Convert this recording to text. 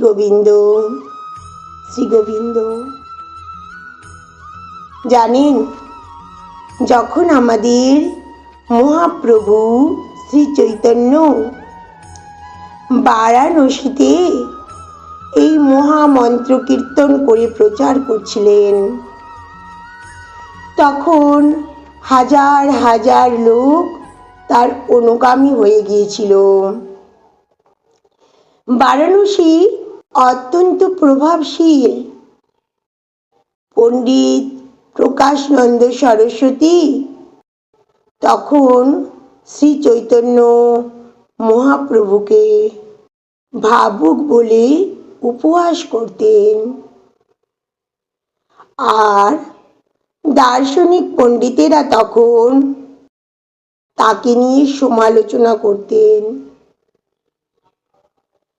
গোবিন্দ, শ্রী গোবিন্দ। জানেন, যখন আমাদের মহাপ্রভু শ্রী চৈতন্য বারাণসীতে এই মহামন্ত্র কীর্তন করে প্রচার করছিলেন, তখন হাজার হাজার লোক তার অনুগামী হয়ে গিয়েছিল। বারাণসী অত্যন্ত প্রভাবশীল পণ্ডিত প্রকাশনন্দ সরস্বতী তখন শ্রী চৈতন্য মহাপ্রভুকে ভাবুক বলে উপহাস করতেন, আর দার্শনিক পণ্ডিতেরা তখন তাকে নিয়ে সমালোচনা করতেন।